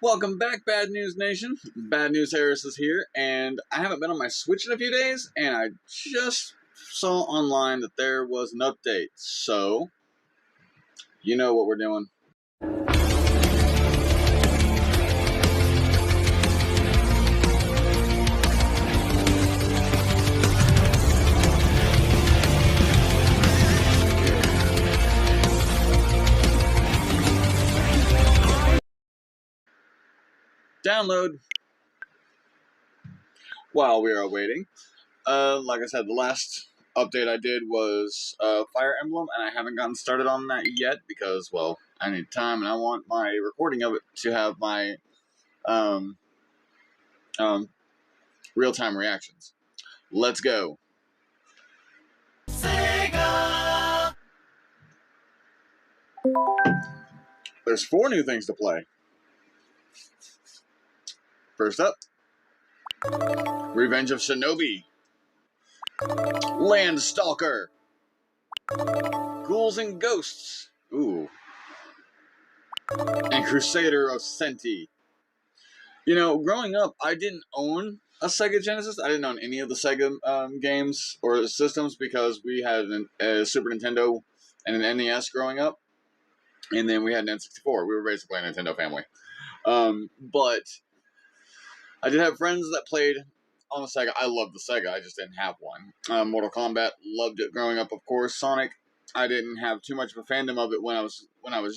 Welcome back, Bad News Nation. Bad News Harris is here, and I haven't been on my Switch in a few days, and I just saw online that there was an update. So, you know what we're doing. Download while we are waiting. Like I said, the last update I did was Fire Emblem, and I haven't gotten started on that yet because, well, I need time, and I want my recording of it to have my real-time reactions. Let's go. SEGA! There's 4 new things to play. First up, Revenge of Shinobi, Land Stalker, Ghouls and Ghosts, ooh, and Crusader of Senti. You know, growing up, I didn't own a Sega Genesis. I didn't own any of the Sega games or systems because we had a Super Nintendo and an NES growing up, and then we had an N64. We were basically a Nintendo family. But I did have friends that played on the Sega. I loved the Sega. I just didn't have one. Mortal Kombat, loved it growing up, of course. Sonic, I didn't have too much of a fandom of it when I was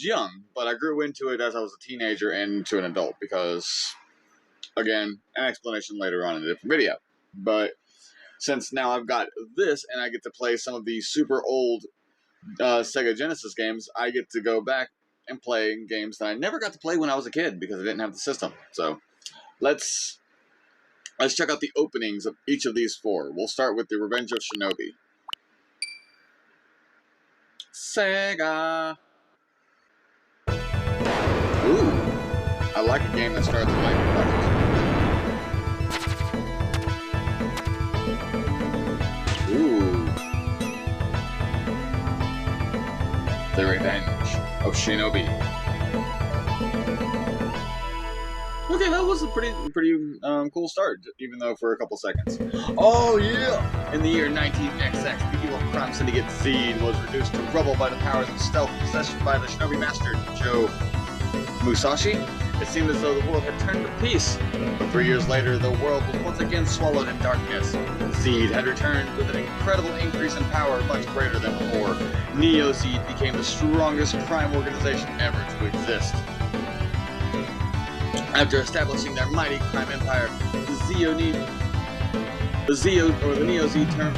young, but I grew into it as I was a teenager and into an adult because, again, an explanation later on in a different video. But since now I've got this and I get to play some of these super old Sega Genesis games, I get to go back and play games that I never got to play when I was a kid because I didn't have the system. So let's check out the openings of each of these 4. We'll start with the Revenge of Shinobi. Sega. Ooh, I like a game that starts with lightning buttons. Ooh, The Revenge of Shinobi. Okay, that was a pretty cool start, even though for a couple seconds. Oh yeah! In the year 19XX, the evil crime syndicate Seed was reduced to rubble by the powers of stealth possessed by the shinobi master, Joe Musashi. It seemed as though the world had turned to peace. But 3 years later, the world was once again swallowed in darkness. Seed had returned with an incredible increase in power much greater than before. Neo Seed became the strongest crime organization ever to exist. After establishing their mighty crime empire, the Neo Z turned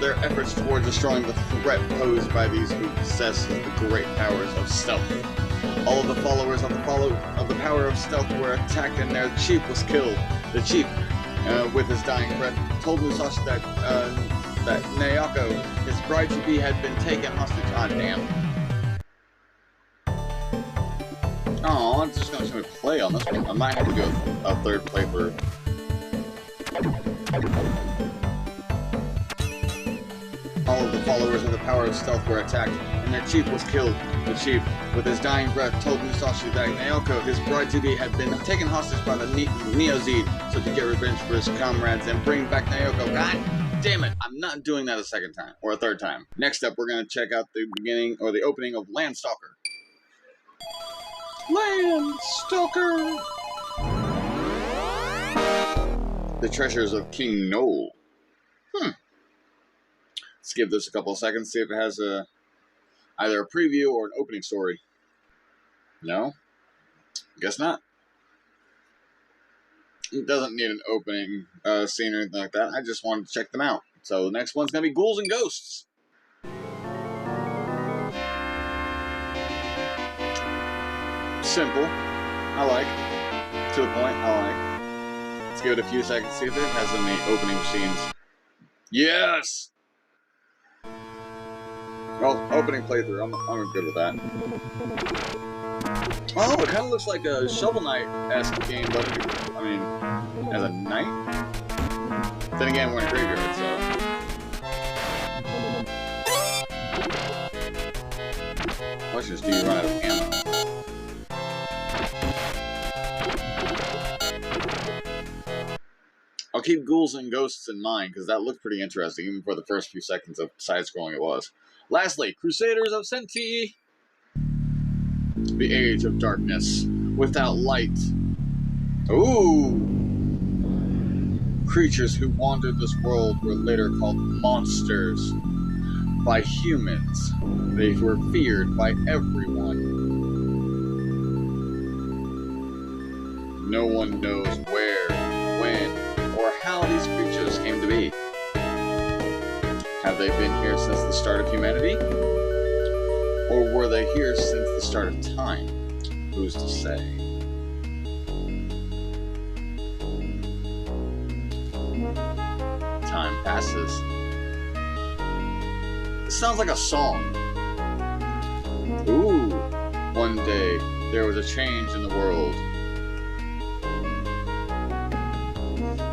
their efforts towards destroying the threat posed by these who possess the great powers of stealth. All of the followers of the power of stealth were attacked and their chief was killed. The chief, with his dying breath, told Musashi that Naoko, his bride-to-be, had been taken hostage. Ah, damn. Oh, it's just gonna show me play on this one. I might have to do a third playthrough. All of the followers of the power of stealth were attacked, and their chief was killed. The chief, with his dying breath, told Musashi that Naoko, his bride-to-be, had been taken hostage by the Neo-Z, so to get revenge for his comrades and bring back Naoko. God damn it, I'm not doing that a second time, or a third time. Next up, we're gonna check out the beginning, or the opening of Land Stalker. Land Stalker! The Treasures of King Noel. Let's give this a couple of seconds, see if it has either a preview or an opening story. No? Guess not. It doesn't need an opening scene or anything like that. I just wanted to check them out. So the next one's going to be Ghouls and Ghosts. Simple. I like. To the point, I like. Let's give it a few seconds, see if it has any opening scenes. Yes! Well, opening playthrough, I'm good with that. Oh, it kind of looks like a Shovel Knight-esque game, but I mean, as a knight? Then again, we're in a graveyard, so... Let's just do run out of ammo. keep ghouls and ghosts in mind, because that looked pretty interesting, even for the first few seconds of side-scrolling it was. Lastly, Crusaders of Senti. The Age of Darkness. Without light. Ooh! Creatures who wandered this world were later called monsters. By humans. They were feared by everyone. No one knows where, when, or how these creatures came to be. Have they been here since the start of humanity? Or were they here since the start of time? Who's to say? Time passes. It sounds like a song. Ooh. One day, there was a change in the world.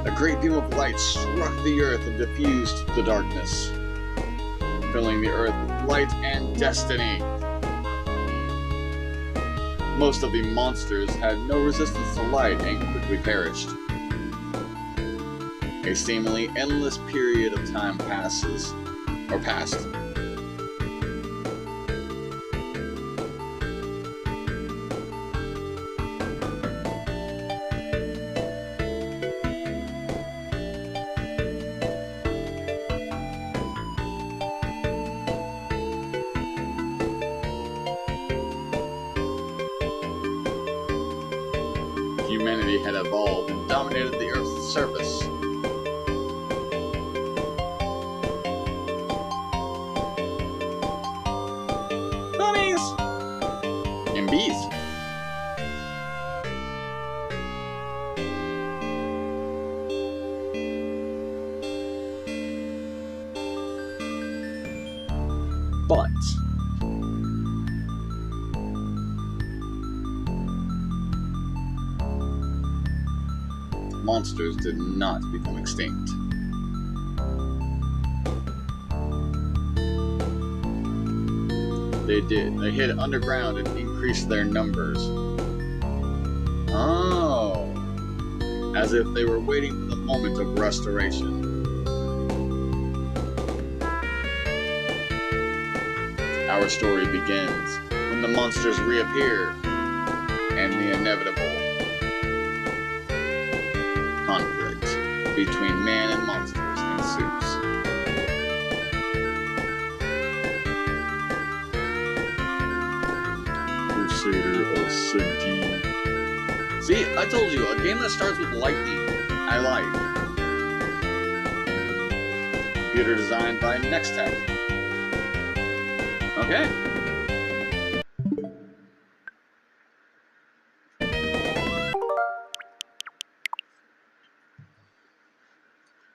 A great beam of light struck the earth and diffused the darkness, filling the earth with light and destiny. Most of the monsters had no resistance to light and quickly perished. A seemingly endless period of time passed. Humanity had evolved and dominated the Earth's surface. Bunnies! And bees. But monsters did not become extinct. They did. They hid underground and increased their numbers. Oh. As if they were waiting for the moment of restoration. Our story begins when the monsters reappear and the inevitable conflict between man and monsters ensues. Crusader of Senti. See, I told you, a game that starts with lightning, I like. Computer designed by Nextech. Okay.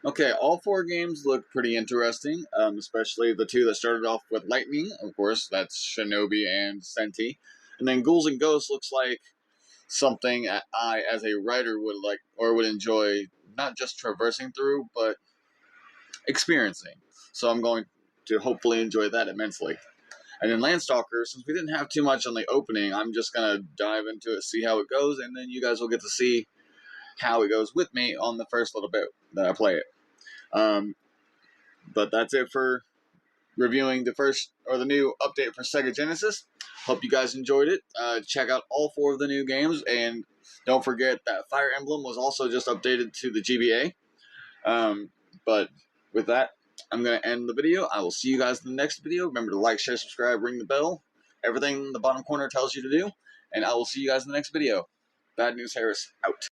Okay, all four games look pretty interesting, especially the two that started off with lightning. Of course, that's Shinobi and Senti. And then Ghouls and Ghosts looks like something I, as a writer, would like or would enjoy, not just traversing through, but experiencing. So I'm going to hopefully enjoy that immensely. And then Landstalker, since we didn't have too much on the opening, I'm just going to dive into it, see how it goes, and then you guys will get to see how it goes with me on the first little bit that I play it. But that's it for reviewing the new update for Sega Genesis. Hope you guys enjoyed it. Check out all four of the new games, and don't forget that Fire Emblem was also just updated to the GBA. But with that, I'm going to end the video. I will see you guys in the next video. Remember to like, share, subscribe, ring the bell. Everything in the bottom corner tells you to do. And I will see you guys in the next video. Bad News Harris, out.